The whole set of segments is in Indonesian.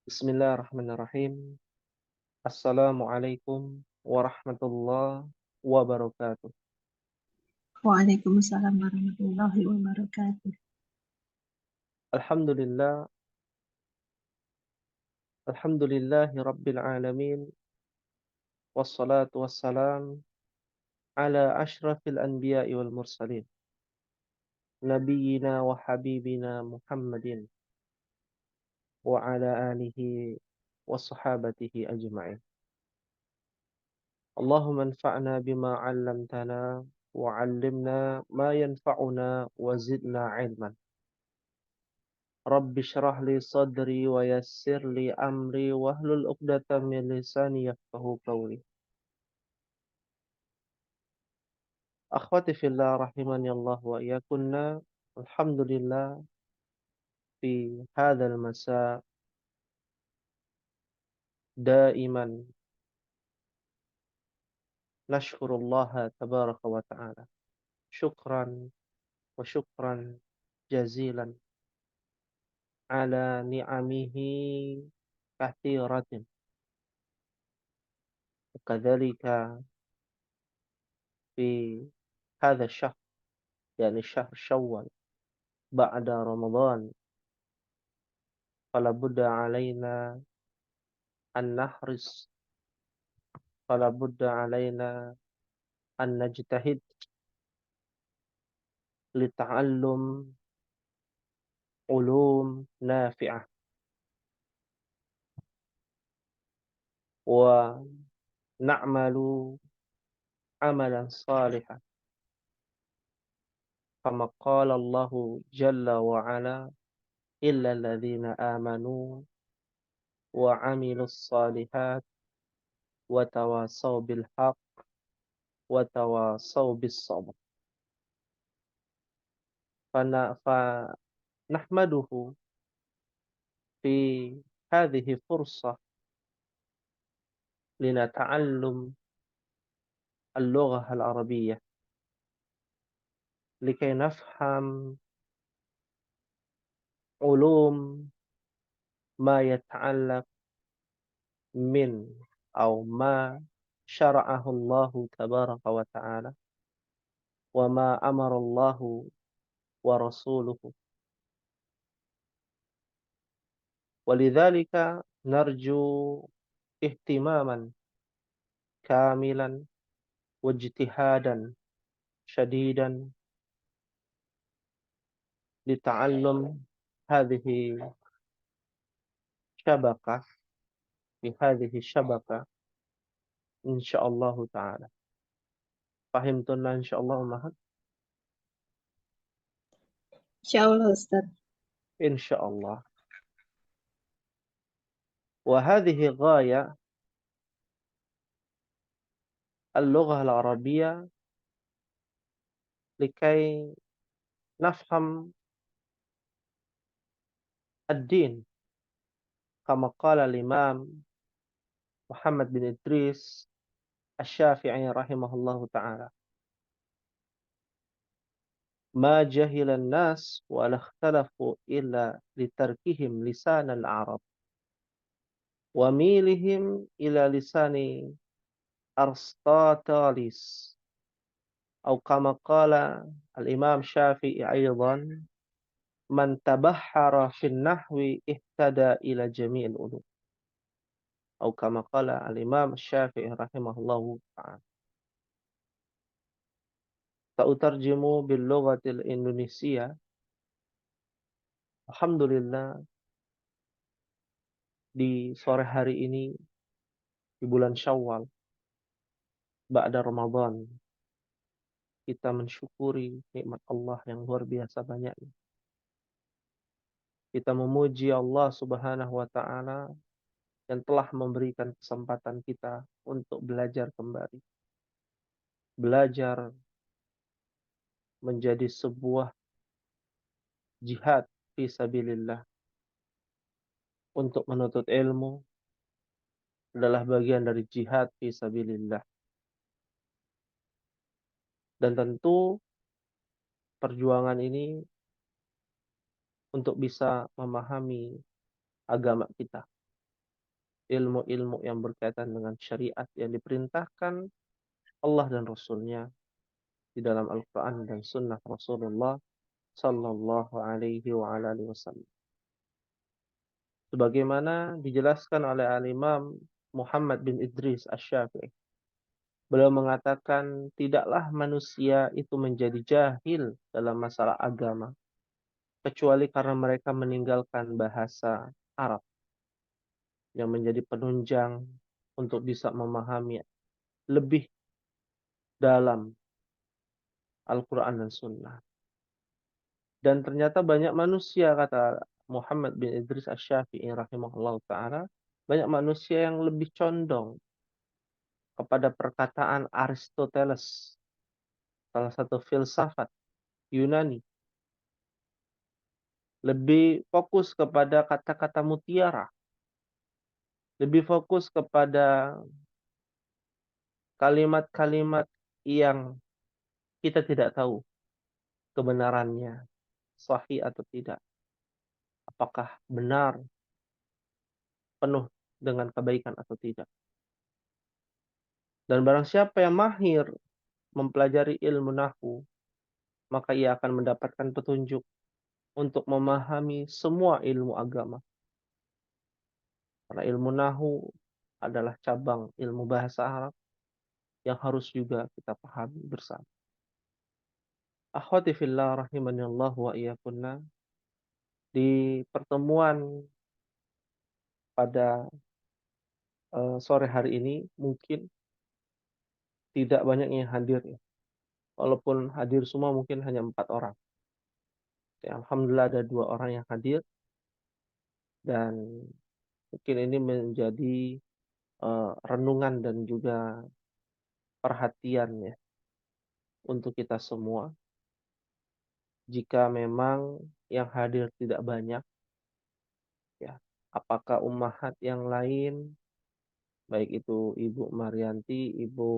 Bismillahirrahmanirrahim. Assalamualaikum warahmatullahi wabarakatuh. Waalaikumsalam warahmatullahi wabarakatuh. Alhamdulillah, alhamdulillahi rabbil alamin. Wassalatu wassalam ala ashrafil anbiya'i wal mursalin. Nabiyyina wa habibina Muhammadin wa ala alihi wa sahabatihi ajma'in. Allahumma anfa'na bima 'allamtana wa 'allimna ma yanfa'una wa zidna 'ilman. Rabbi shrah li sadri wa yassir li amri wahlul 'uqdatam min lisani yafqahu qawli. Akhwati fillah rahimani Allah wa iyyakunna. Alhamdulillah fi hadzal masa daiman nashkurullah tabaraka wa ta'ala. Syukran wa syukran jazilan ala ni'amihi katsiratin. Kadzalika fi hadzal syahr, yani syahr Syawal ba'da Ramadan, fala budda alaina an nahris, fala budda alaina an najtahid li ta'allum ulum nafi'ah wa na'malu amalan salihan. Kama qala Allah jalla wa ala, illa alladhina amanu wa 'amilus salihat wa tawasaw bil haqq wa tawasaw bis sabr. Fa nahmaduhu fi hadhihi fursah linata'allum al-lughah al-arabiyyah likay nafham ulum ma yata'allaq min aw ma syara'ahu Allah tabaraka wa ta'ala wa ma amara Allah wa rasuluhu. Walidzalika narju ihtimaman kamilan wajtihadan syadidan lita'allum hadhihi syabakah fi hadhihi syabakah insyaallah ta'ala. Fahimtunna insyaallah ummahat? Insyaallah Ustaz. Insyaallah. Wa hadhihi ghaya al-lughah al-arabiyyah likay nafham ad-din kama qala al-imam Muhammad bin Idris Asy-Syafi'i rahimahullahu ta'ala. Ma jahilan nas wa la ikhtalafu illa litarkihim lisan al-Arab wa milihim ila lisani Aristoteles. Atau kama qala al-Imam Syafi'i aidan, man tabahhara fin nahwi ihtada ila jami'il ulum. Atau kama qala al-Imam Syafi'i rahimahullahu ta'ala. Sa'utarjimu bil lughatil Indonesia. Alhamdulillah, di sore hari ini, di bulan Syawal, ba'da Ramadan, kita mensyukuri nikmat Allah yang luar biasa banyaknya. Kita memuji Allah Subhanahu wa ta'ala yang telah memberikan kesempatan kita untuk belajar kembali. Belajar menjadi sebuah jihad fi sabilillah. Untuk menuntut ilmu adalah bagian dari jihad fi sabilillah. Dan tentu perjuangan ini untuk bisa memahami agama kita. ilmu-ilmu yang berkaitan dengan syariat yang diperintahkan Allah dan Rasul-Nya di dalam Al-Quran dan Sunnah Rasulullah Sallallahu Alaihi Wasallam. Sebagaimana dijelaskan oleh Al-Imam Muhammad bin Idris Asy-Syafi'i. Beliau mengatakan, tidaklah manusia itu menjadi jahil dalam masalah agama, kecuali karena mereka meninggalkan bahasa Arab yang menjadi penunjang untuk bisa memahami lebih dalam Al-Quran dan Sunnah. Dan ternyata banyak manusia, kata Muhammad bin Idris Asy-Syafi'i rahimahullah ta'ala, banyak manusia yang lebih condong kepada perkataan Aristoteles, salah satu filsafat Yunani, lebih fokus kepada kata-kata mutiara, lebih fokus kepada kalimat-kalimat yang kita tidak tahu kebenarannya, sahih atau tidak, apakah benar, penuh dengan kebaikan atau tidak. Dan barang siapa yang mahir mempelajari ilmu nahwu, maka ia akan mendapatkan petunjuk untuk memahami semua ilmu agama. Karena ilmu nahwu adalah cabang ilmu bahasa Arab yang harus juga kita pahami bersama. Akhwati fillah rahimani Allah wa iyyakunna, di pertemuan pada sore hari ini mungkin tidak banyak yang hadir ya. Walaupun hadir semua mungkin hanya 4 orang. Ya, alhamdulillah ada 2 orang yang hadir, dan mungkin ini menjadi renungan dan juga perhatian ya untuk kita semua. Jika memang yang hadir tidak banyak, ya, apakah ummahat yang lain, baik itu Ibu Marianti, Ibu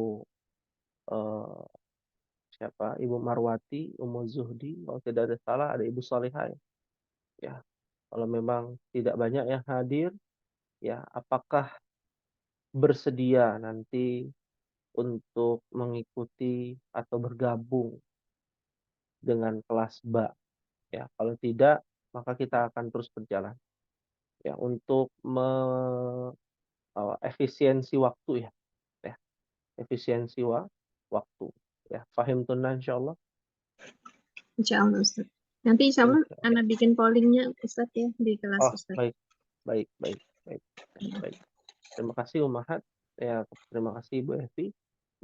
eh, Ibu Marwati, Ummu Zuhdi, kalau tidak ada salah ada Ibu Salihah ya. Ya, kalau memang tidak banyak yang hadir, ya apakah bersedia nanti untuk mengikuti atau bergabung dengan kelas BA? Ya, kalau tidak, maka kita akan terus berjalan. Ya, untuk efisiensi waktu ya. Ya, efisiensi waktu. Ya, fahim tunan insyaallah. Insya Allah Ustaz. Nanti insya Allah Insya- anak bikin pollingnya Ustaz ya di kelas Oh, Ustaz. baik, baik, baik, baik, baik. Terima kasih Umahat. Ya, terima kasih Bu Evi.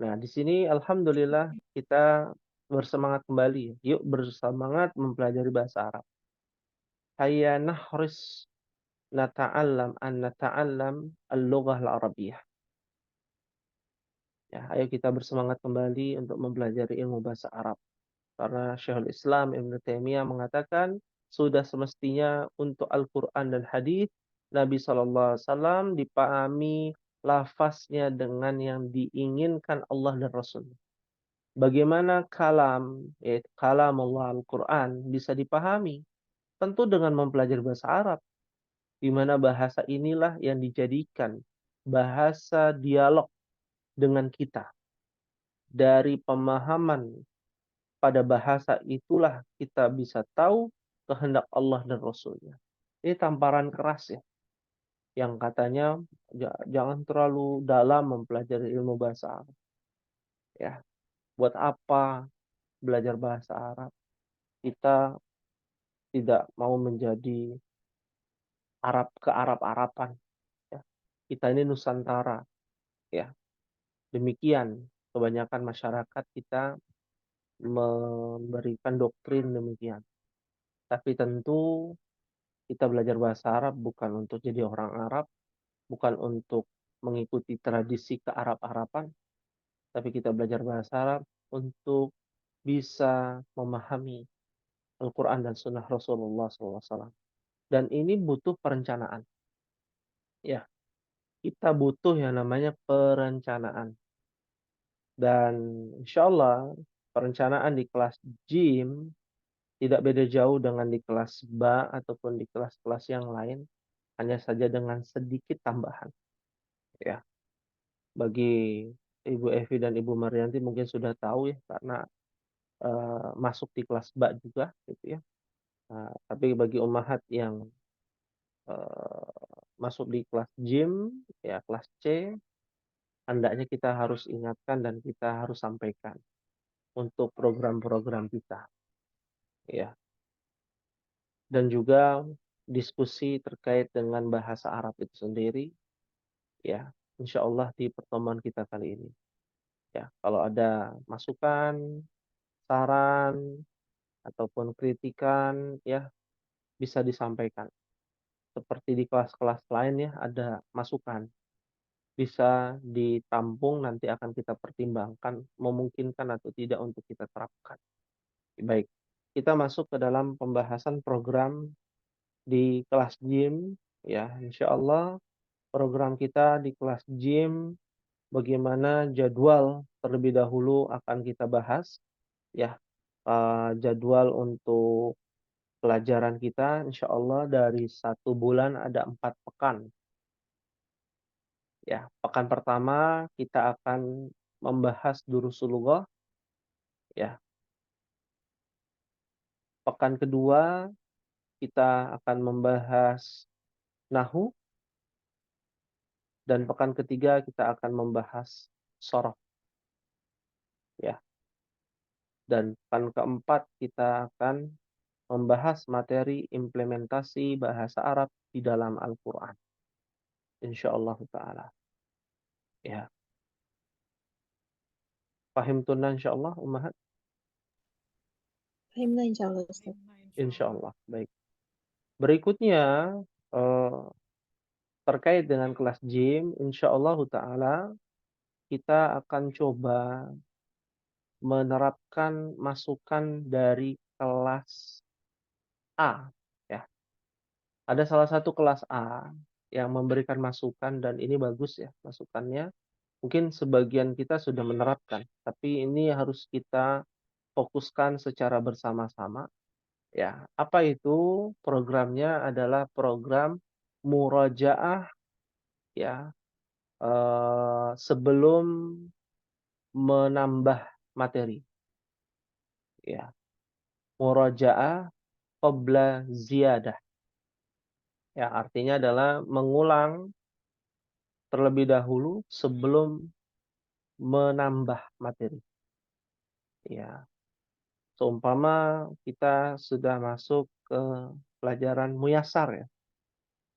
Nah, di sini alhamdulillah kita bersemangat kembali. Yuk bersemangat mempelajari bahasa Arab. Hayya nahris nata'allam an nata'allam al-lughah al-arabiyyah. Ya, ayo kita bersemangat kembali untuk mempelajari ilmu bahasa Arab. Karena Syekhul Islam Ibn Taimiyah mengatakan sudah semestinya untuk Al-Quran dan hadis Nabi SAW dipahami lafaznya dengan yang diinginkan Allah dan Rasul. Bagaimana kalam, yaitu kalam Allah Al-Quran bisa dipahami? Tentu dengan mempelajari bahasa Arab, di mana bahasa inilah yang dijadikan bahasa dialog dengan kita. Dari pemahaman pada bahasa itulah kita bisa tahu kehendak Allah dan Rasul-Nya. Ini tamparan keras ya, yang katanya jangan terlalu dalam mempelajari ilmu bahasa Arab. Ya, buat apa belajar bahasa Arab? Kita tidak mau menjadi Arab ke Arab-Araban. Ya. Kita ini Nusantara. Ya, demikian kebanyakan masyarakat kita memberikan doktrin demikian. Tapi tentu kita belajar bahasa Arab bukan untuk jadi orang Arab, bukan untuk mengikuti tradisi ke-Arab-Araban, tapi kita belajar bahasa Arab untuk bisa memahami Al-Quran dan Sunnah Rasulullah SAW. Dan ini butuh perencanaan. Ya, kita butuh yang namanya perencanaan. Dan insya Allah perencanaan di kelas gym tidak beda jauh dengan di kelas BA ataupun di kelas-kelas yang lain. Hanya saja dengan sedikit tambahan. ya. Bagi Ibu Evi dan Ibu Maryanti mungkin sudah tahu ya, karena masuk di kelas B juga gitu ya. Tapi bagi ummahat yang masuk di kelas JIM, ya kelas C, hendaknya kita harus ingatkan dan kita harus sampaikan untuk program-program kita, ya. Dan juga diskusi terkait dengan bahasa Arab itu sendiri, ya. Insya Allah di pertemuan kita kali ini, ya. Kalau ada masukan, saran, ataupun kritikan, ya bisa disampaikan. Seperti di kelas-kelas lain ya, ada masukan. Bisa ditampung, nanti akan kita pertimbangkan, memungkinkan atau tidak untuk kita terapkan. Baik, kita masuk ke dalam pembahasan program di kelas JIM. Ya, insya Allah program kita di kelas JIM, bagaimana jadwal terlebih dahulu akan kita bahas. Ya, jadwal untuk pelajaran kita, insya Allah dari 1 bulan ada 4 pekan. Ya, pekan pertama kita akan membahas durusul lughah, ya. Pekan kedua kita akan membahas nahwu, dan pekan ketiga kita akan membahas shoroh, ya. Dan pekan keempat kita akan membahas materi implementasi bahasa Arab di dalam Al-Qur'an. Insyaallah taala. Ya. Fahimtunna insyaallah ummahat? Fahimna insyaallah Ustaz. Insyaallah. Baik. Berikutnya terkait dengan kelas JIM, insyaallah taala kita akan coba menerapkan masukan dari kelas A, ya. Ada salah satu kelas A yang memberikan masukan dan ini bagus ya masukannya. Mungkin sebagian kita sudah menerapkan, tapi ini harus kita fokuskan secara bersama-sama, ya. Apa itu? Programnya adalah program murajaah, ya, sebelum menambah materi, ya. Murajaah qabla ziyadah. Ya, artinya adalah mengulang terlebih dahulu sebelum menambah materi. Ya, seumpama kita sudah masuk ke pelajaran muyasar ya.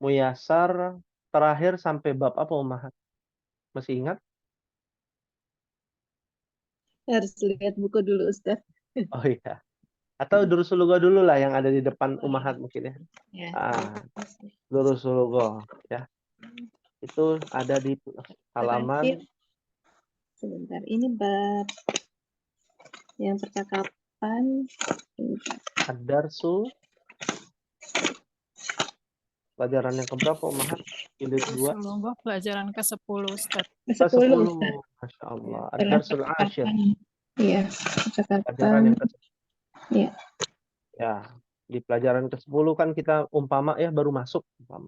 Muyasar terakhir sampai bab apa Ummahat? Masih ingat? Harus lihat buku dulu Ustaz. Oh iya. Atau durusul lughah dulu lah yang ada di depan Ummahat mungkin ya. Ya. Durusul lughah ya. Itu ada di halaman Sebentar, ini bab yang percakapan. Ad-Darsu, pelajaran yang keberapa Ummahat? Jilid 2. Rasulullah pelajaran ke-10 Ustaz. Ke-10. Masya Allah. Ad-Darsul Ashir. Iya, Pelajaran percakapan. yang ke-10. Iya. Ya, di pelajaran ke-10 kan kita umpama ya baru masuk. Umpama.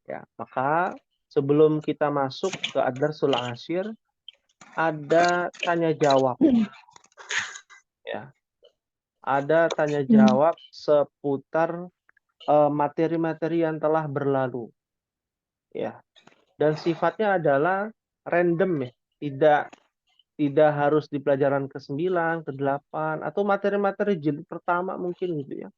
Ya, maka sebelum kita masuk ke Ad-Darsul Ashir, ada tanya jawab. Ya. Ada tanya jawab seputar materi-materi yang telah berlalu. Ya. Dan sifatnya adalah random ya. Tidak harus di pelajaran ke-9, ke-8 atau materi-materi jilid pertama mungkin gitu ya.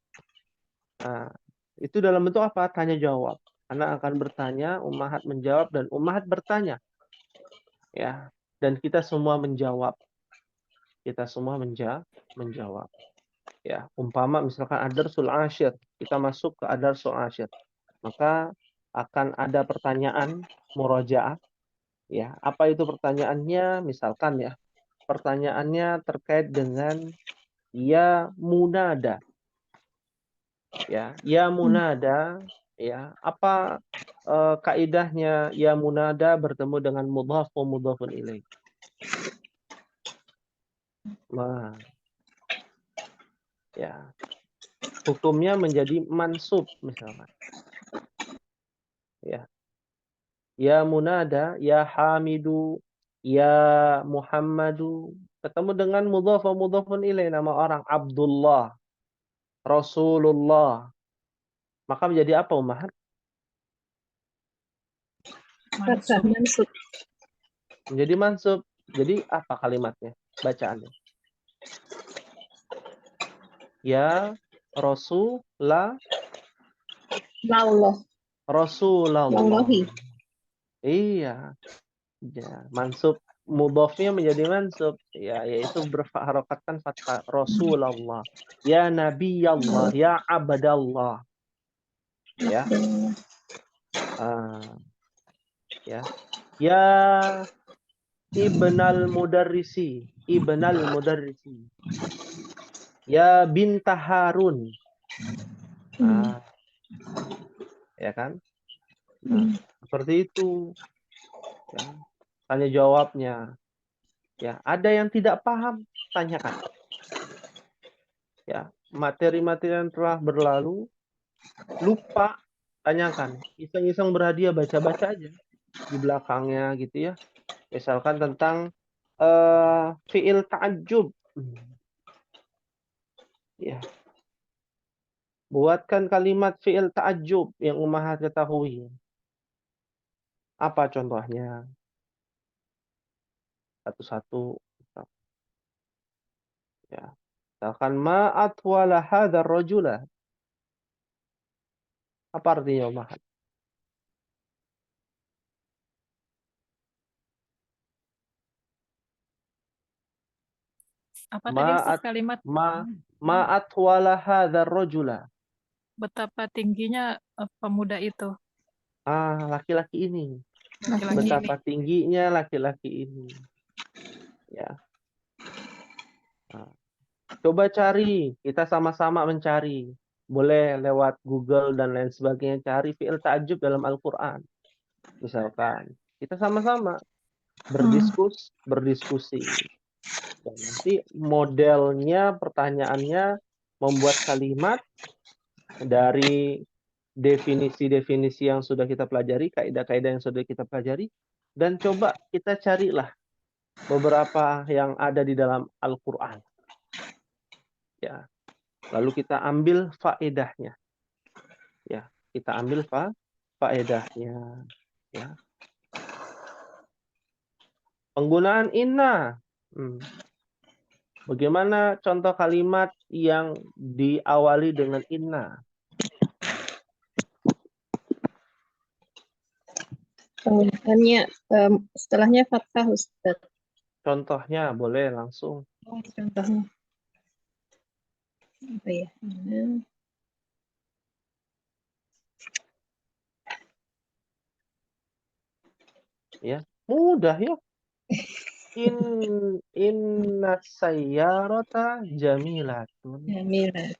Nah, itu dalam bentuk apa? Tanya jawab. Anak akan bertanya, ummahat menjawab, dan ummahat bertanya. Ya, dan kita semua menjawab. Kita semua menjawab. Ya, umpama misalkan Ad-Darsul Ashir, kita masuk ke Ad-Darsul Ashir. Maka akan ada pertanyaan murojaah. Ya, apa itu pertanyaannya? Misalkan ya, pertanyaannya terkait dengan ya munada. Ya munada, ya. Apa kaidahnya ya munada bertemu dengan mudhaf wa mudhafun ilaih? Nah, ya. Hukumnya menjadi mansub misalkan. Ya. Ya munada, ya hamidu, ya Muhammadu. Ketemu dengan mudhaf wa mudhafun ilaih, nama orang Abdullah, Rasulullah. Maka menjadi apa Ummahat? Fathah Mansub. mansub. Menjadi mansub. Jadi apa kalimatnya? Bacaannya. Ya Rasulullah, Laulah. Rasulullah. Laullahi. Iya. Ya, mansub mudhafnya menjadi mansub, ya, yaitu berharokatkan fathah Rasulullah, ya Nabiyallah, ya Abdallah, ya, ya, ya Ibnal Mudarrisi, Ibnal Mudarrisi, ya Binta Harun, ya kan? Nah, seperti itu, ya. Tanya jawabnya, ya. Ada yang tidak paham, tanyakan. Ya, materi-materi yang telah berlalu, lupa, tanyakan. Iseng-iseng berhadiah, baca-baca aja di belakangnya gitu ya. Misalkan tentang fi'il ta'ajjub. Ya. Buatkan kalimat fi'il ta'ajjub yang Ummahat ketahui. Apa contohnya? Satu-satu. Ya. Misalkan ma'at wala hadzal rajula. Apa artinya Ummahat? Apa tadi Ustaz Ma'at kalimat ma'at wala hadzal rajula. betapa tingginya pemuda itu, Laki-laki ini. laki-laki ini. Betapa tingginya laki-laki ini. Ya. Nah, coba cari, kita sama-sama mencari. Boleh lewat Google dan lain sebagainya, cari fi'il ta'ajjub dalam Al-Quran. Misalkan, kita sama-sama berdiskusi. Dan nanti modelnya, pertanyaannya, membuat kalimat dari definisi-definisi yang sudah kita pelajari, kaidah-kaidah yang sudah kita pelajari, dan coba kita carilah beberapa yang ada di dalam Al-Quran. Ya. Lalu kita ambil faedahnya. Ya, kita ambil faedahnya. Ya. Penggunaan inna. Bagaimana contoh kalimat yang diawali dengan inna? Penggunaannya setelahnya fathah Ustaz. Contohnya boleh langsung. Contohnya apa ya? Ya, mudah ya. Inna sayyarata jamilatun. Jamilah.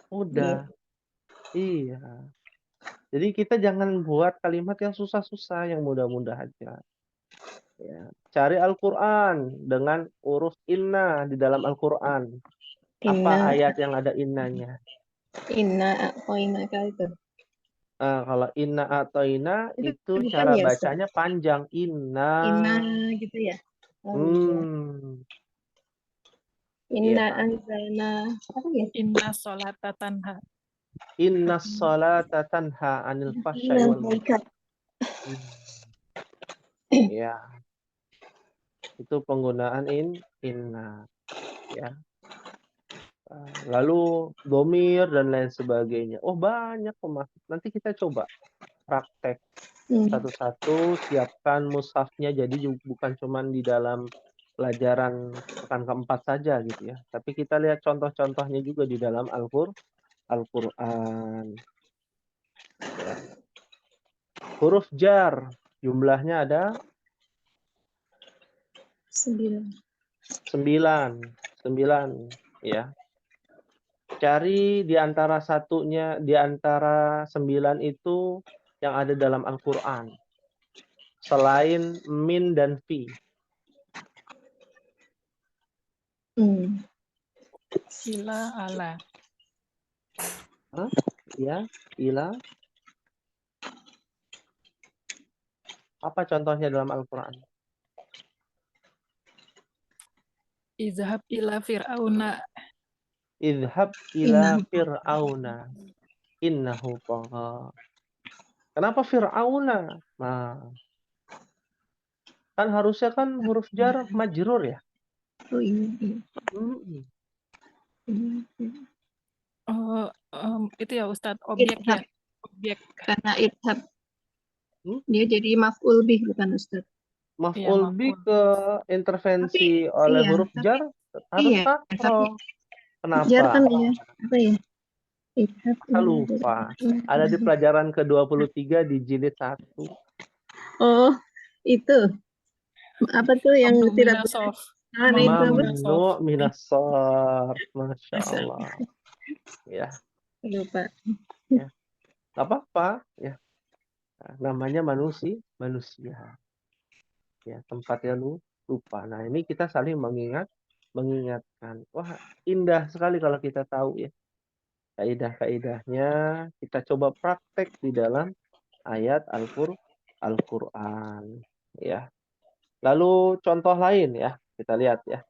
Mudah. Iya. Jadi kita jangan buat kalimat yang susah-susah, yang mudah-mudah aja. Ya. Cari Al-Quran dengan huruf inna di dalam Al-Quran. Apa ayat yang ada innanya? Inna atau inna itu. Kalau inna atau inna itu bukan cara ya, Ustaz? bacanya panjang. Inna. Inna gitu ya. Inna Iya. anzalna apa ya? Inna sholata tanha. Inna sholata tanha anil fahsya'i wal munkar. Ya. Itu penggunaan inna. Ya. Lalu domir dan lain sebagainya. Oh, banyak pemaksud. Nanti kita coba praktek satu-satu, siapkan mushafnya, jadi bukan cuma di dalam pelajaran pekan keempat saja gitu ya, tapi kita lihat contoh-contohnya juga di dalam Al-Quran. Ya. Huruf jar jumlahnya ada 9 ya. Cari di antara satunya, di antara 9 itu yang ada dalam Al-Quran selain min dan fi. Ila ala. Ya, ila. Apa contohnya dalam Al-Quran? Izhab ila fir'auna. Idhab ila fir'auna innahu tagha. Kenapa fir'auna? Nah, kan harusnya kan huruf jar majrur ya. Oh iya, iya. Mm-mm. Oh, itu ya Ustadz, objek ya. Idhab, Objek. karena idhab Hmm? dia jadi maf'ul bih bukan Ustaz. Iya, Maf'ul bi maf'ul. ke intervensi Tapi oleh iya, huruf tapi jar harus iya, tapi kasroh. jar kan Kenapa? ya apa ya? Idhab Saya lupa. Ada di pelajaran ke-23 di jilid 1. Oh, itu apa tuh yang Mamnu tidak boleh? minasof. Ah, nah itu apa? Mamnu Mamnu minas sarf. Masya Masa Allah. Ya, lupa. ya. Gak apa-apa. Ya. Nah, namanya manusia. Ya, tempatnya lupa. Nah, ini kita saling mengingatkan. Wah, indah sekali kalau kita tahu ya. Kaidah-kaidahnya kita coba praktek di dalam ayat Al-Qur'an. Ya. Lalu contoh lain ya, kita lihat ya.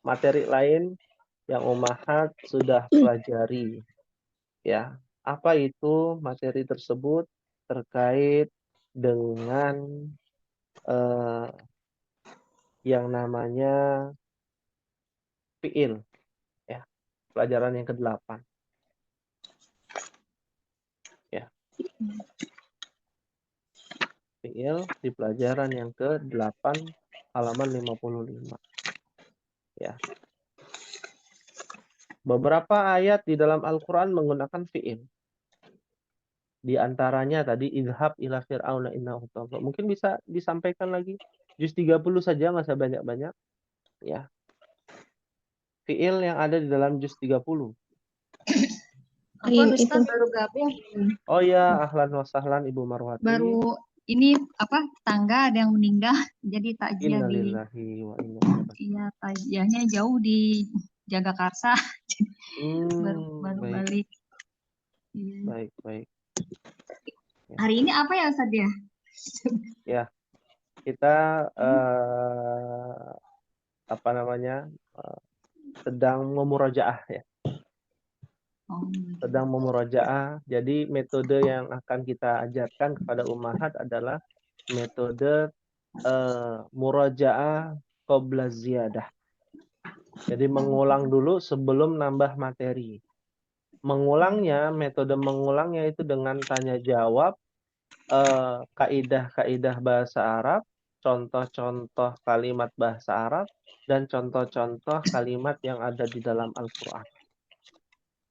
Materi lain yang Ummahat sudah pelajari. Ya, apa itu materi tersebut terkait dengan yang namanya fiil ya, pelajaran yang ke-8 ya. Fiil di pelajaran yang ke-8 halaman 55 ya. Beberapa ayat di dalam Al-Qur'an menggunakan fiil. Di antaranya tadi idhab ila fir'auna innahu tagha. Mungkin bisa disampaikan lagi juz 30 saja, nggak usah banyak-banyak ya. Fiil yang ada di dalam juz 30. Apa Ustadz baru gabung? Oh ya, ahlan wa sahlan Ibu Marwati. Baru ini apa tetangga ada yang meninggal, jadi takziah di Innalillahi wa inna ilaihi raji'un. iya takziahnya jauh di Jagakarsa, baru Baik, balik. Iya. baik. Ya. Hari ini apa ya Ustadz ya? Ya, kita apa namanya sedang memurajaah ya. Oh, Sedang memurajaah. Jadi metode yang akan kita ajarkan kepada ummahat adalah metode murajaah qabla ziyadah. Jadi mengulang dulu sebelum nambah materi. Metode mengulangnya itu dengan tanya jawab, kaidah-kaidah bahasa Arab, contoh-contoh kalimat bahasa Arab, dan contoh-contoh kalimat yang ada di dalam Al-Quran.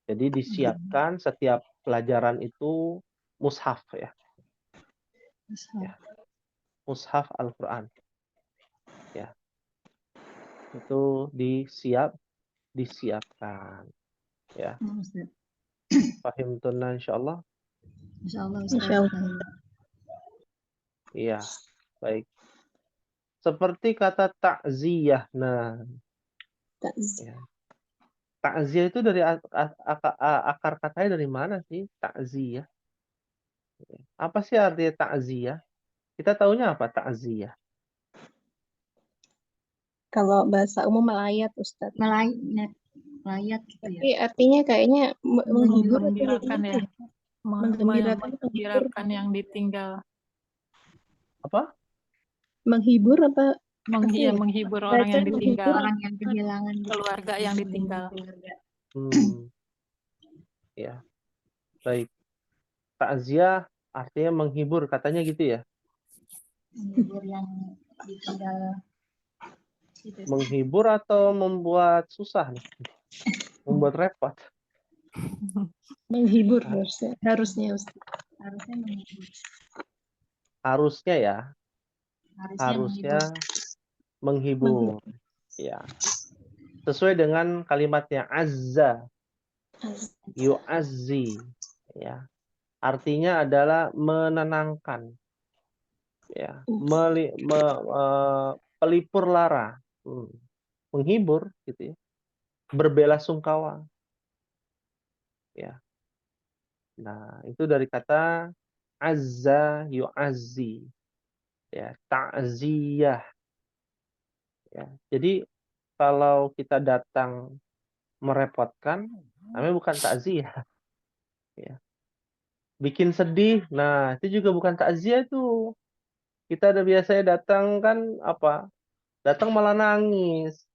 Jadi disiapkan setiap pelajaran itu mushaf ya. Ya. Mushaf Al-Quran. Ya. Itu disiapkan. Ya. Fahim tunna insyaallah. Insyaallah Insyaallah. Iya, baik. Seperti kata takziyah. Nah, ya. Takziyah itu dari akar katanya dari mana sih? Takziyah. Apa sih artinya takziyah? Kita taunya apa takziyah? Kalau bahasa umum melayat Ustaz. melayat gitu ya. Tapi artinya kayaknya menghibur atau Menggembirakan ya. Menggembirakan, Menggembirakan yang ditinggal. Apa? menghibur apa? Iya, menghibur orang yang ditinggal. Orang yang kehilangan Keluarga yang ditinggal. Ya, baik. Takziah artinya menghibur, katanya gitu ya. menghibur yang ditinggal. Menghibur atau membuat susah nih? Membuat repot. Menghibur harusnya Ustaz. Harusnya menghibur. Harusnya ya. Harusnya Menghibur. Ya. Sesuai dengan kalimatnya azza, yu'azzi. Ya. Artinya adalah menenangkan. Ya. Pelipur lara. Menghibur gitu ya. Berbelasungkawa. Ya. Nah, itu dari kata azza yu'azzi. ya, ta'ziyah ya. Jadi kalau kita datang merepotkan, namanya bukan takziah ya. Bikin sedih, nah itu juga bukan takziah tuh. Kita ada biasanya datang kan apa? Datang malah nangis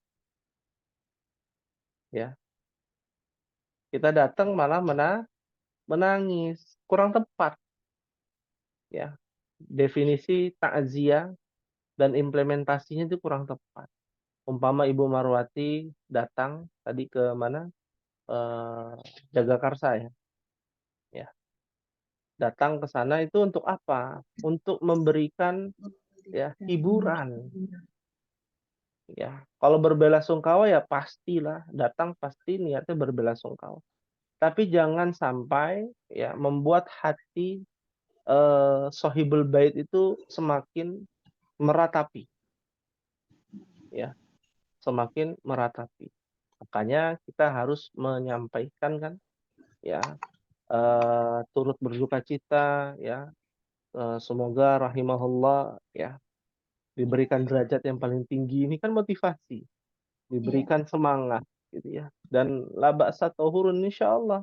ya. Kita datang malah menangis. Kurang tepat ya. Definisi takziah dan implementasinya itu kurang tepat. Umpama Ibu Marwati datang tadi ke mana? Jagakarsa ya. Ya. Datang ke sana itu untuk apa? Untuk memberikan ya hiburan ya. Kalau berbelasungkawa ya pastilah datang pasti niatnya berbelasungkawa. Tapi jangan sampai ya membuat hati sohibul bait itu semakin meratapi ya, semakin meratapi. Makanya kita harus menyampaikan kan ya, turut berduka cita ya, semoga rahimahullah ya diberikan derajat yang paling tinggi. Ini kan motivasi, diberikan semangat gitu ya. Dan la ba'sa tahurun insyaallah.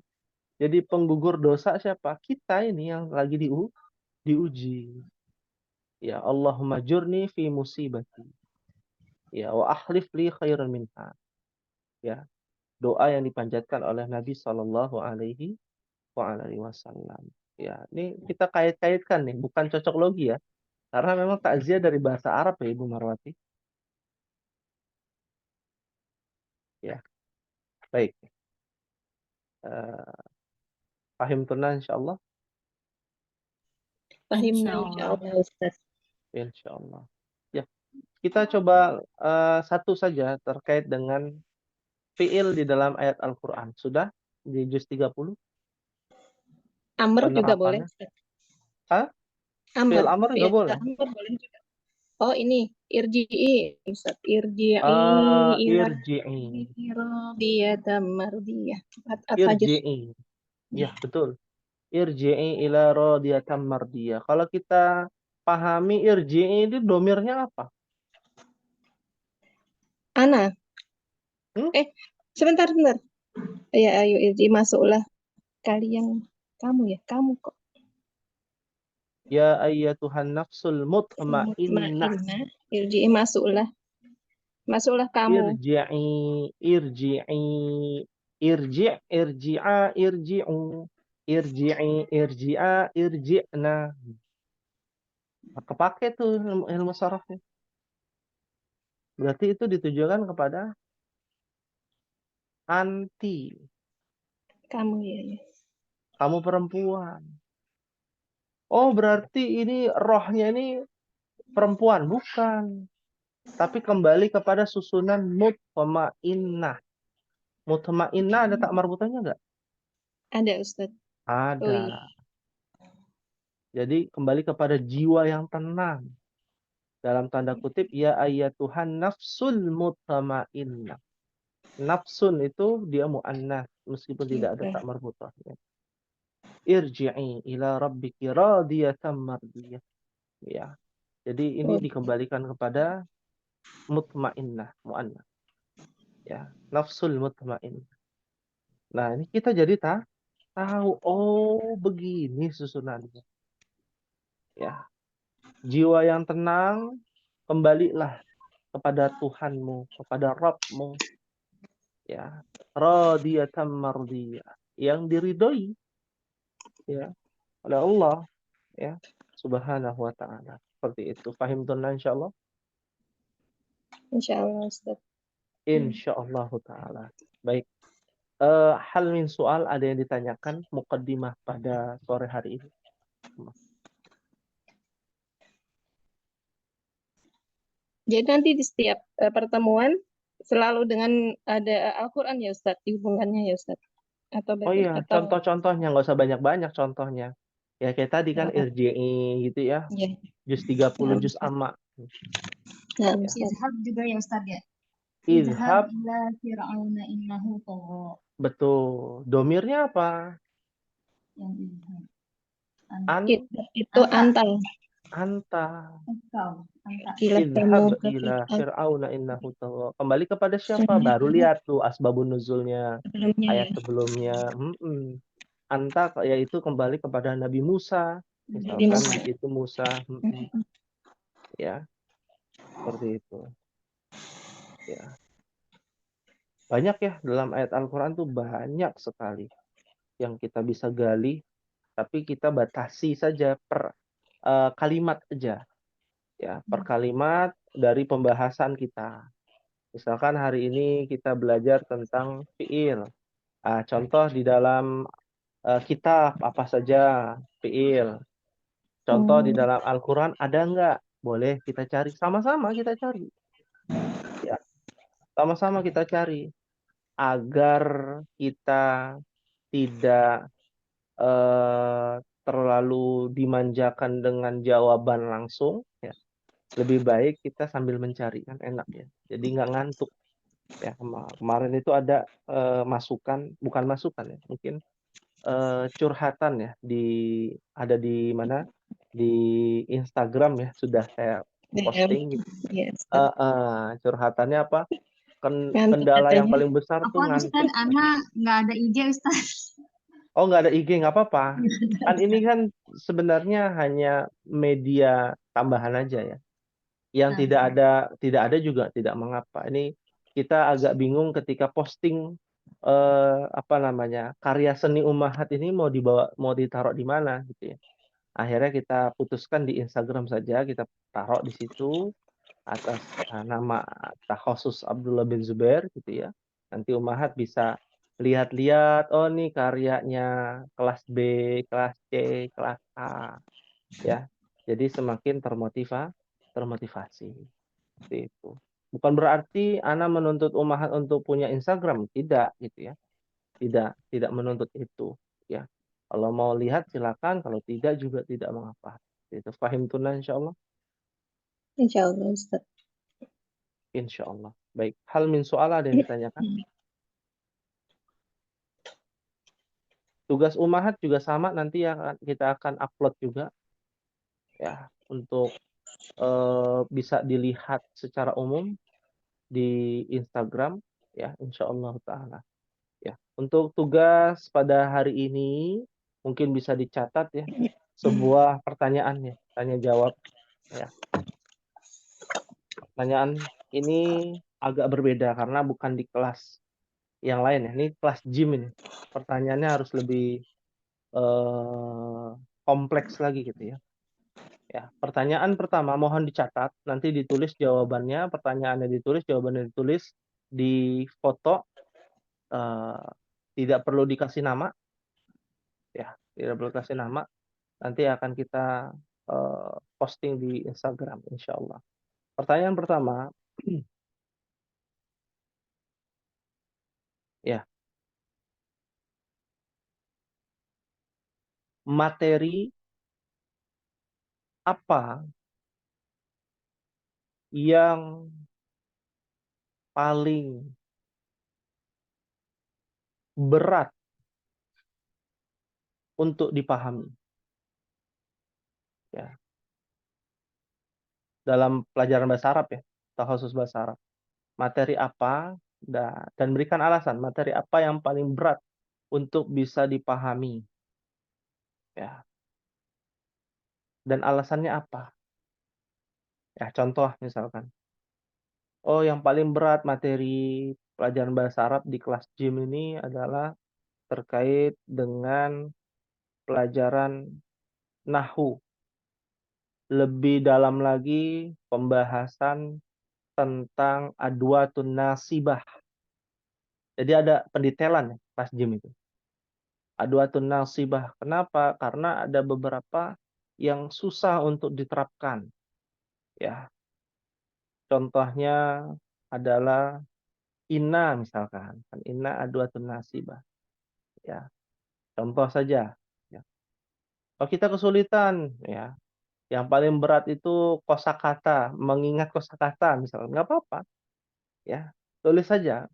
Jadi penggugur dosa siapa? Kita ini yang lagi diuji. Ya Allahumma jurni fi musibati. Ya wa akhlif li khairan minha. Ya, doa yang dipanjatkan oleh Nabi Shallallahu alaihi wasallam. Ya, ini kita kait-kaitkan nih, bukan cocok logi ya. Karena memang takziah dari bahasa Arab ya Ibu Marwati. Ya, baik. Pahim tunna insyaallah. Fahimna Insyaallah. insyaallah Ustaz. Insyaallah. Ya, kita coba satu saja terkait dengan fiil di dalam ayat Al-Qur'an. Sudah di juz 30 Amr juga boleh penerapannya? Ustaz. Hah? Fiil amr Fi'il nggak boleh? amr boleh juga. Oh ini irji'i Ustaz. Irji'i ila Irji'i. radiyatan mardiyah. Al-Fajr. Irji'i. Ya, betul. Irji'i ila radiyatan mardiyah. Kalau kita pahami irji'i itu domirnya apa? Ana. Hmm? Sebentar. Ya ayo irji masuklah kalian. Kamu ya, kamu kok. Ya ayyatuhan nafsul mutmainnah. Mutmainnah. Irji'i masuklah. Masuklah kamu. Irji'i. Irji'a, irji'u. Irji'a, irji'na. Nah, kepake tuh ilmu sarafnya. Berarti itu ditujukan kepada anti. Kamu ya. Kamu perempuan. Oh, berarti ini rohnya ini perempuan. Bukan. Tapi kembali kepada susunan mutmainnah. Mutmainnah ada tak marbutannya nggak? Ada Ustaz. Ada. Oh iya. Jadi kembali kepada jiwa yang tenang. Dalam tanda kutip, ya ayyatuhan nafsul mutmainnah. Nafsun itu dia mu'annas. Meskipun tidak ada tak marbutahnya. Irji'i ila rabbiki radiyatan mardiyah. Ya. Jadi ini dikembalikan kepada mutmainnah, mu'annas. Ya, nafsul mutmainnah. Nah, ini kita jadi tahu, oh begini susunannya. Ya. Jiwa yang tenang, kembalilah kepada Tuhanmu, kepada Rabbmu. Ya. Radiyatan mardiyah. Yang diridhoi ya oleh Allah ya subhanahu wa ta'ala. Seperti itu. Fahim tunna insyaallah. Insyaallah Ustaz. Insyaallah ta'ala. Baik. Hal min soal ada yang ditanyakan muqaddimah pada sore hari ini. Jadi nanti di setiap pertemuan selalu dengan ada Al-Qur'an ya Ustaz, dihubungkannya ya Ustaz. Atau Oh iya, atau contoh-contohnya nggak usah banyak-banyak contohnya. Ya kayak tadi kan irji'i gitu ya. ya. Juz 30 juz amma. Nah, Ya. Ustaz. Izhab juga ya Ustaz ya. Izhab. ila fir'auna innahu tagha. Betul. Domirnya apa? Yang izhab. An. Itu antal. Anta Engkau. Anta. Kilah kamu idhab ke ila Fir'aun fir'auna innahu tagha. Kembali kepada siapa? Baru lihat tuh asbabun nuzulnya, sebelumnya ya. ayat sebelumnya. Anta yaitu kembali kepada Nabi Musa. Jadi Misalkan Musa. di situ Musa, ya, seperti itu. Ya. Banyak ya dalam ayat Al-Qur'an tuh banyak sekali yang kita bisa gali, tapi kita batasi saja per kalimat aja. Ya, per kalimat dari pembahasan kita. Misalkan hari ini kita belajar tentang fiil. Contoh di dalam kitab apa saja fiil. Contoh di dalam Al-Quran ada nggak? Boleh kita cari. Sama-sama kita cari. Ya, sama-sama kita cari. Agar kita tidak terlalu dimanjakan dengan jawaban langsung. Ya. Lebih baik kita sambil mencari. Kan enak ya. Jadi nggak ngantuk. Ya, kemarin itu ada masukan, bukan masukan ya, mungkin curhatan ya ada di mana di Instagram ya, sudah saya posting gitu. Ya, Ustaz. Curhatannya apa? Ngantuk Kendala yang katanya. paling besar tuh Apa Ustaz? ngantuk. Ana nggak ada ide Ustaz. Oh, nggak ada IG, nggak apa-apa. Kan ini kan sebenarnya hanya media tambahan aja ya. Yang tidak ada juga tidak mengapa. Ini kita agak bingung ketika posting apa namanya, karya seni Ummahat ini mau ditaruh di mana gitu ya. Akhirnya kita putuskan di Instagram saja, kita taruh di situ atas nama Takhasus Abdullah bin Zubair gitu ya. Nanti Ummahat bisa lihat-lihat, oh nih karyanya kelas B, kelas C, kelas A ya. Jadi semakin termotivasi. Seperti itu. Bukan berarti Ana menuntut Ummahat untuk punya Instagram, tidak gitu ya. Tidak menuntut itu ya. Kalau mau lihat silakan, kalau tidak juga tidak mengapa. Itu fahim tuna insyaallah. Insyaallah Ustaz. Insyaallah. Baik, hal min soal ada yang ditanyakan? Tugas Ummahat juga sama, nanti kita akan upload juga ya untuk bisa dilihat secara umum di Instagram ya, insyaallah taala. Ya, untuk tugas pada hari ini mungkin bisa dicatat ya, sebuah pertanyaan ya, tanya jawab ya. Pertanyaan ini agak berbeda karena bukan di kelas yang lain ya. Ini kelas gym ini. Pertanyaannya harus lebih kompleks lagi gitu ya. Ya, pertanyaan pertama mohon dicatat, nanti ditulis jawabannya, pertanyaannya ditulis, jawabannya ditulis, di foto, tidak perlu dikasih nama, ya, tidak perlu kasih nama, nanti akan kita posting di Instagram, insya Allah. Pertanyaan pertama, ya, materi apa yang paling berat untuk dipahami? Ya, dalam pelajaran bahasa Arab ya, khusus bahasa Arab. Materi apa dan berikan alasan materi apa yang paling berat untuk bisa dipahami. Ya. Dan alasannya apa? Ya, contoh misalkan. Oh, yang paling berat materi pelajaran bahasa Arab di kelas gym ini adalah terkait dengan pelajaran nahwu. Lebih dalam lagi pembahasan tentang adwatun nasibah. Jadi ada pendetailan ya, kelas gym itu. Adwatun nasibah. Kenapa? Karena ada beberapa yang susah untuk diterapkan. Ya, contohnya adalah inna misalkan. Inna adwatun nasibah. Ya, contoh saja. Ya. Kalau kita kesulitan, ya, yang paling berat itu kosakata, mengingat kosakata misalkan, nggak apa-apa. Ya, tulis saja.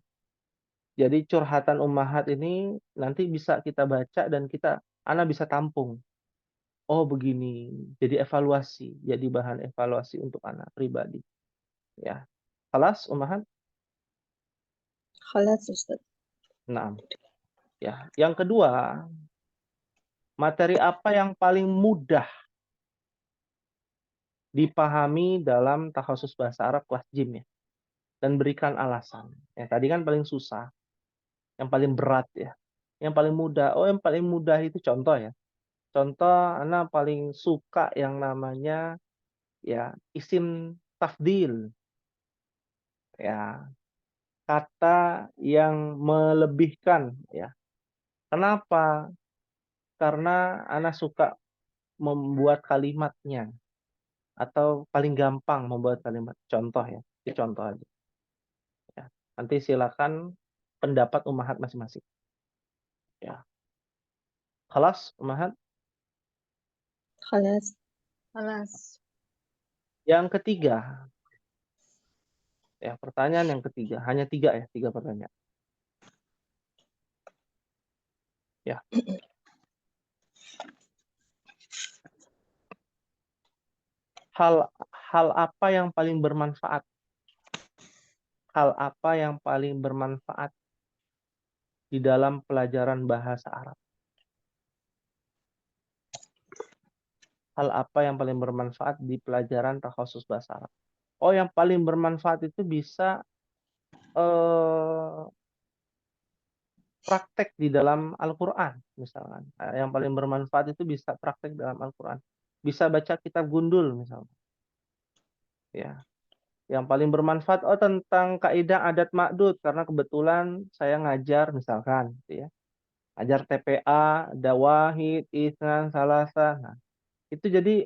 Jadi curhatan Ummahat ini nanti bisa kita baca dan Ana bisa tampung. Oh begini, jadi evaluasi, jadi bahan evaluasi untuk anak pribadi. Ya, kelas Umahat. Khalas Ustaz. Nah, ya. Yang kedua, materi apa yang paling mudah dipahami dalam takhasus bahasa Arab kelas JIM ya? Dan berikan alasan. Ya, tadi kan paling susah, yang paling berat ya. Yang paling mudah. Oh, yang paling mudah itu contoh ya. Contoh, anak paling suka yang namanya ya isim tafdil. Ya, kata yang melebihkan ya. Kenapa? Karena anak suka membuat kalimatnya atau paling gampang membuat kalimat. Contoh ya, ini contoh aja. Ya. Nanti silakan pendapat umahat masing-masing. Ya. Kelas umahat. Khalas. Kelas. Yang ketiga, ya pertanyaan yang ketiga, hanya tiga ya, tiga pertanyaan. Ya. Hal apa yang paling bermanfaat? Hal apa yang paling bermanfaat di dalam pelajaran bahasa Arab? Hal apa yang paling bermanfaat di pelajaran takhasus bahasa Arab? Oh, yang paling bermanfaat itu bisa praktek di dalam Al-Quran, misalkan. Yang paling bermanfaat itu bisa praktek dalam Al-Quran. Bisa baca kitab gundul, misalkan. Ya. Yang paling bermanfaat, tentang kaidah adat ma'dud, karena kebetulan saya ngajar, misalkan. Gitu ya. Ajar TPA, ada wahid, isnan, salasa. Nah, itu jadi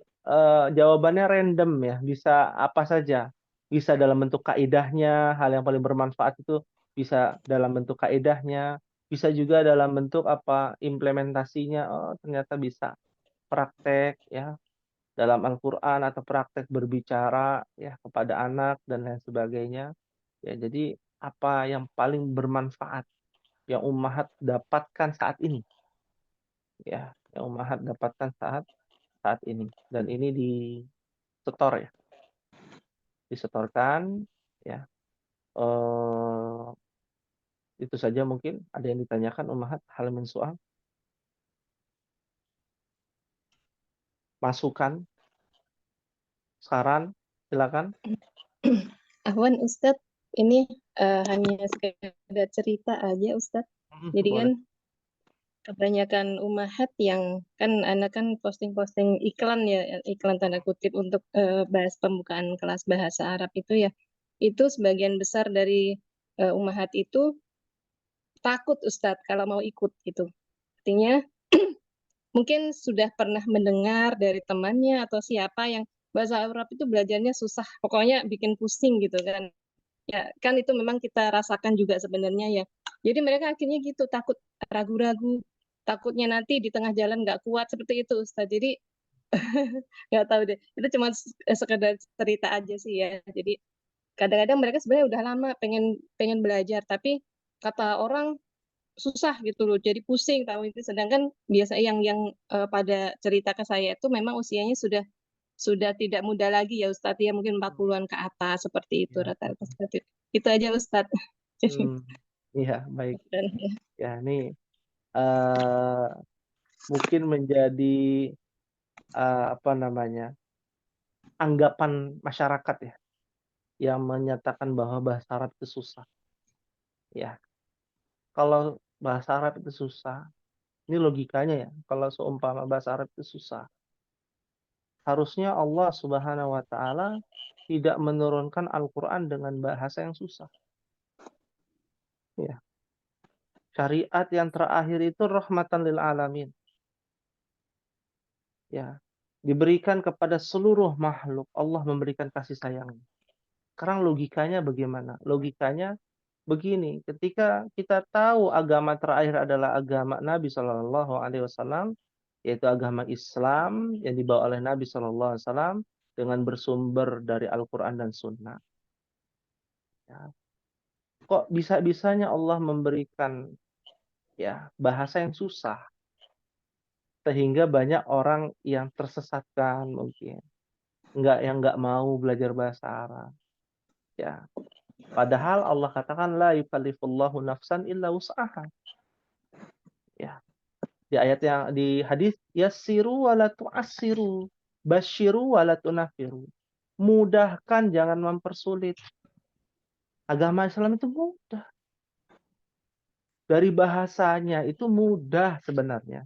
jawabannya random ya, bisa apa saja. Bisa dalam bentuk kaidahnya, hal yang paling bermanfaat itu bisa dalam bentuk kaidahnya, bisa juga dalam bentuk apa implementasinya. Oh, ternyata bisa praktek ya dalam Al-Qur'an atau praktek berbicara ya kepada anak dan lain sebagainya. Ya, jadi apa yang paling bermanfaat yang ummahat dapatkan saat ini? Ya, yang ummahat dapatkan saat ini, dan ini disetor ya, disetorkan ya. Itu saja, mungkin ada yang ditanyakan ummahat, hal min soal, masukan, saran, silakan. Afwan Ustaz, ini hanya sekedar cerita aja Ustaz. Jadi kan Boleh. kebanyakan umahat yang kan anak kan posting-posting iklan ya, iklan tanda kutip untuk bahas pembukaan kelas bahasa Arab itu ya. Itu sebagian besar dari umahat itu takut Ustadz kalau mau ikut gitu. Artinya mungkin sudah pernah mendengar dari temannya atau siapa yang bahasa Arab itu belajarnya susah, pokoknya bikin pusing gitu kan. Ya kan itu memang kita rasakan juga sebenarnya ya. Jadi mereka akhirnya gitu takut, ragu-ragu, takutnya nanti di tengah jalan nggak kuat seperti itu Ustadz. Jadi nggak tahu deh. Itu cuma sekedar cerita aja sih ya. Jadi kadang-kadang mereka sebenarnya udah lama pengen pengen belajar, tapi kata orang susah gitu loh, jadi pusing tahu itu. Sedangkan biasa yang pada cerita ke saya itu memang usianya sudah tidak muda lagi ya Ustadz ya, mungkin 40-an ke atas seperti itu Ya. rata-rata seperti itu. Itu aja Ustadz. Jadi Iya, baik. dan ya. Ya, ini mungkin menjadi apa namanya, anggapan masyarakat ya, yang menyatakan bahwa bahasa Arab itu susah. Ya, kalau bahasa Arab itu susah, ini logikanya ya, kalau seumpama bahasa Arab itu susah, harusnya Allah Subhanahu wa taala tidak menurunkan Al-Qur'an dengan bahasa yang susah. Ya. Syariat yang terakhir itu rahmatan lil alamin. Ya. Diberikan kepada seluruh makhluk. Allah memberikan kasih sayang. Sekarang logikanya bagaimana? Logikanya begini, ketika kita tahu agama terakhir adalah agama Nabi Shallallahu Alaihi Wasallam, yaitu agama Islam yang dibawa oleh Nabi Shallallahu Alaihi Wasallam dengan bersumber dari Al-Quran dan Sunnah. Ya. Kok bisa-bisanya Allah memberikan ya bahasa yang susah? sehingga banyak orang yang tersesatkan mungkin, yang nggak mau belajar bahasa Arab, ya. Padahal Allah katakan la yukallifullahu nafsan illa wus'aha. Ya. Di hadis yassiru wa la tu'assiru, basyiru wa la tunafiru. Mudahkan, jangan mempersulit. Agama Islam itu mudah. Dari bahasanya itu mudah sebenarnya.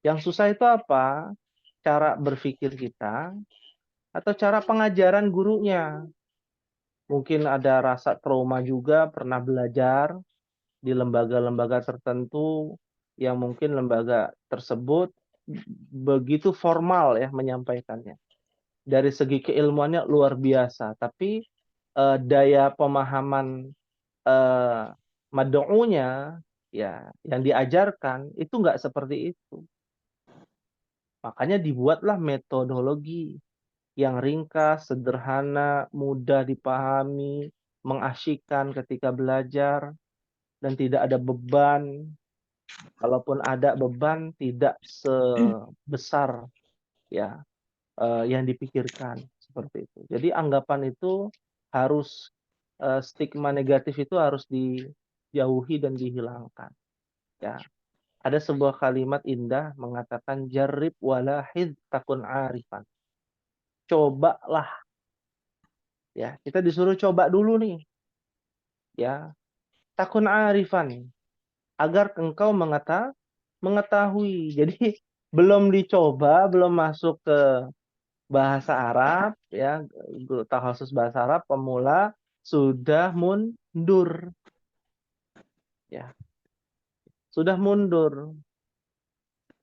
Yang susah itu apa? Cara berpikir kita atau cara pengajaran gurunya. Mungkin ada rasa trauma juga, pernah belajar di lembaga-lembaga tertentu yang mungkin lembaga tersebut begitu formal ya menyampaikannya. Dari segi keilmuannya luar biasa, tapi daya pemahaman mad'unya ya yang diajarkan itu nggak seperti itu. Makanya dibuatlah metodologi yang ringkas, sederhana, mudah dipahami, mengasyikkan ketika belajar, dan tidak ada beban. Kalaupun ada beban, tidak sebesar ya yang dipikirkan seperti itu. Jadi anggapan itu harus stigma negatif itu harus dijauhi dan dihilangkan. Ya, ada sebuah kalimat indah mengatakan jarib walahid takun arifan. Cobalah. Ya, kita disuruh coba dulu nih. Ya, takun arifan agar engkau mengetahui. Jadi belum dicoba, belum masuk ke bahasa Arab ya, takhasus bahasa Arab pemula sudah mundur. Ya, sudah mundur.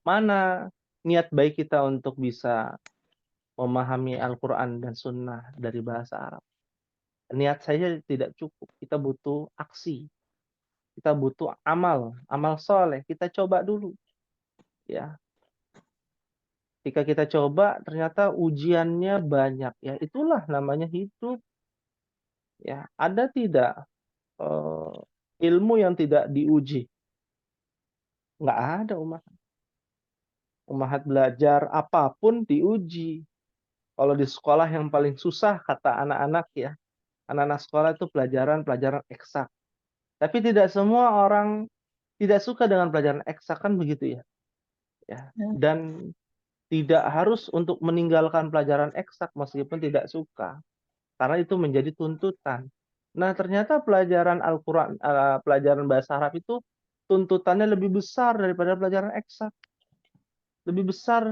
Mana niat baik kita untuk bisa memahami Al-Qur'an dan Sunnah dari bahasa Arab? Niat saja tidak cukup. Kita butuh aksi. Kita butuh amal soleh. Kita coba dulu. Ya. Ketika kita coba, ternyata ujiannya banyak. Ya, itulah namanya hidup. Ya, ada tidak ilmu yang tidak diuji? Nggak ada Ummahat belajar apapun diuji. Kalau di sekolah yang paling susah kata anak-anak ya, anak-anak sekolah itu pelajaran eksak. Tapi tidak semua orang tidak suka dengan pelajaran eksak kan begitu ya. Ya. Dan tidak harus untuk meninggalkan pelajaran eksak meskipun tidak suka. Karena itu menjadi tuntutan. Nah, ternyata pelajaran Al-Qur'an, pelajaran bahasa Arab itu tuntutannya lebih besar daripada pelajaran eksak. Lebih besar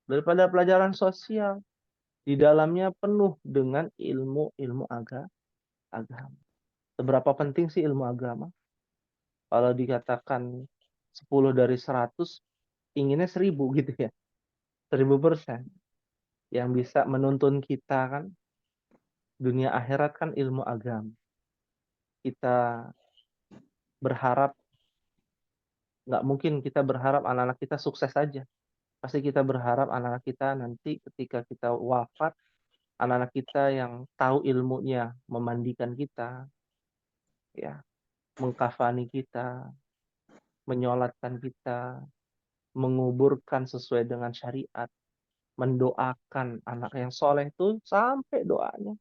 daripada pelajaran sosial. Di dalamnya penuh dengan ilmu-ilmu agama. Seberapa penting sih ilmu agama? Kalau dikatakan 10 dari 100, inginnya 1000 gitu ya. 1000%. Yang bisa menuntun kita kan, dunia akhirat kan ilmu agama. Kita berharap, nggak mungkin kita berharap anak-anak kita sukses saja. Pasti kita berharap anak-anak kita nanti ketika kita wafat, anak-anak kita yang tahu ilmunya memandikan kita, ya, mengkafani kita, menyolatkan kita, menguburkan sesuai dengan syariat, mendoakan anak yang soleh itu sampai doanya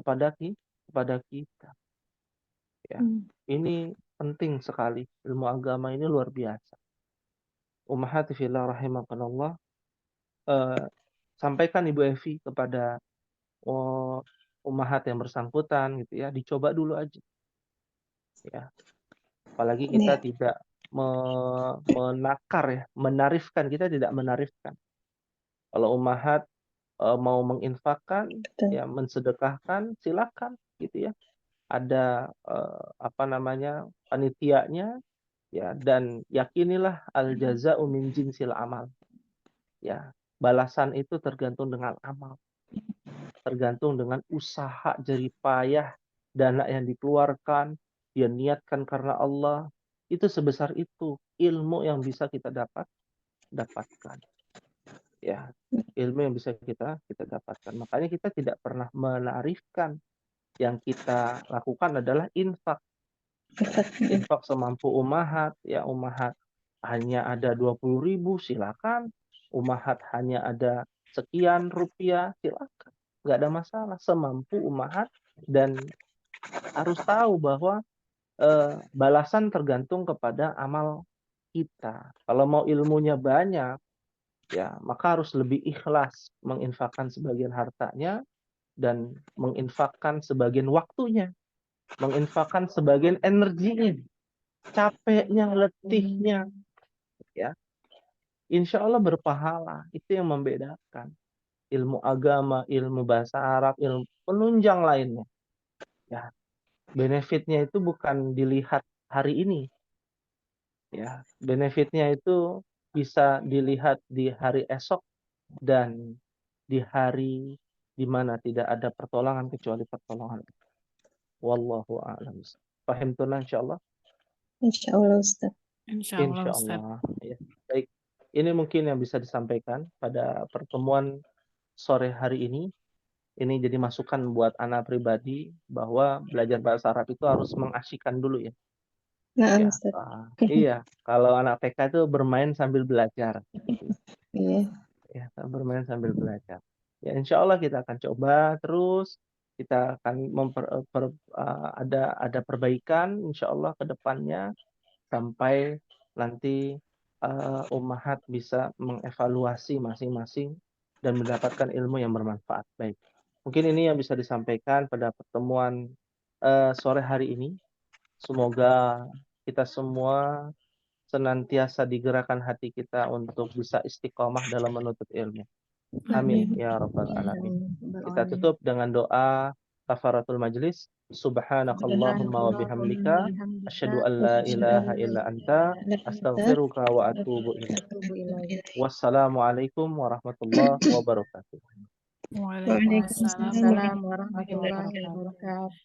kepada kita. Ya, ini penting sekali. Ilmu agama ini luar biasa. Ummahati fillah rahimakumullah, sampaikan Ibu Evi kepada ummahat yang bersangkutan gitu ya, dicoba dulu aja. Ya. Apalagi kita tidak menakar ya, menarifkan, kita tidak menarifkan. Kalau ummahat mau menginfakkan, ya mensedekahkan, silakan gitu ya. Ada panitianya ya, dan yakinilah al jaza'u min jinsil amal. Ya, balasan itu tergantung dengan amal. Tergantung dengan usaha jerih payah, dana yang dikeluarkan, dia niatkan karena Allah. Itu sebesar itu ilmu yang bisa kita dapatkan. Ya, ilmu yang bisa kita dapatkan. Makanya kita tidak pernah menarifkan. Yang kita lakukan adalah infak semampu ummahat, ya ummahat hanya ada 20.000, silakan. Ummahat hanya ada sekian rupiah, silakan. Nggak ada masalah, semampu ummahat. Dan harus tahu bahwa balasan tergantung kepada amal kita. Kalau mau ilmunya banyak, ya maka harus lebih ikhlas menginfakkan sebagian hartanya dan menginfakkan sebagian waktunya, menginfakkan sebagian energinya, capeknya, letihnya, ya. Insya Allah berpahala. Itu yang membedakan ilmu agama, ilmu bahasa Arab, ilmu penunjang lainnya. Ya, benefitnya itu bukan dilihat hari ini. Ya, benefitnya itu bisa dilihat di hari esok dan di hari di mana tidak ada pertolongan kecuali pertolongan. Wallahu a'lam. Paham tuh insyaallah? Insya Allah Ustaz. Insya Allah, Ustaz. Insyaallah. Ya. Baik. Ini mungkin yang bisa disampaikan pada pertemuan sore hari ini. Ini jadi masukan buat anak pribadi bahwa belajar bahasa Arab itu harus mengasyikkan dulu ya. Nah, Ya, Ustaz. iya. Kalau anak TK itu bermain sambil belajar. Iya. Ya, bermain sambil belajar. Ya, insya Allah kita akan coba terus. Kita akan ada perbaikan insya Allah ke depannya sampai nanti ummahat bisa mengevaluasi masing-masing dan mendapatkan ilmu yang bermanfaat. Baik. Mungkin ini yang bisa disampaikan pada pertemuan sore hari ini. Semoga kita semua senantiasa digerakkan hati kita untuk bisa istiqomah dalam menuntut ilmu. Amin ya rabbal alamin. Kita tutup dengan doa kafaratul majlis. Subhanakallahumma wa bihamdika asyhadu an la ilaha illa anta astaghfiruka wa atubu ilaik. Wassalamualaikum warahmatullahi wabarakatuh. Waalaikumsalam Waalaikumsalam warahmatullahi wabarakatuh.